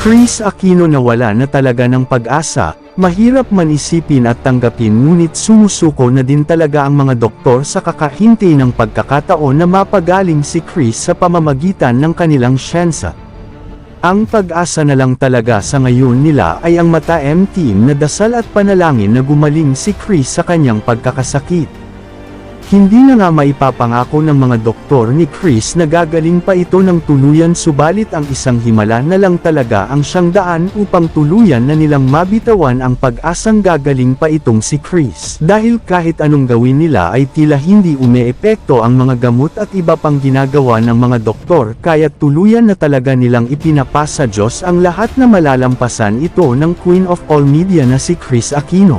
Chris Aquino nawala na talaga ng pag-asa, mahirap man isipin at tanggapin ngunit sumusuko na din talaga ang mga doktor sa kakahinti ng pagkakataon na mapagaling si Chris sa pamamagitan ng kanilang siyensa. Ang pag-asa na lang talaga sa ngayon nila ay ang Mata-M team na dasal at panalangin na gumaling si Chris sa kanyang pagkakasakit. Hindi na nga maipapangako ng mga doktor ni Chris na gagaling pa ito ng tuluyan subalit ang isang himala na lang talaga ang siyang daan upang tuluyan na nilang mabitawan ang pag-asang gagaling pa itong si Chris. Dahil kahit anong gawin nila ay tila hindi umeepekto ang mga gamot at iba pang ginagawa ng mga doktor kaya tuluyan na talaga nilang ipinapasa Diyos ang lahat na malalampasan ito ng Queen of All Media na si Chris Aquino.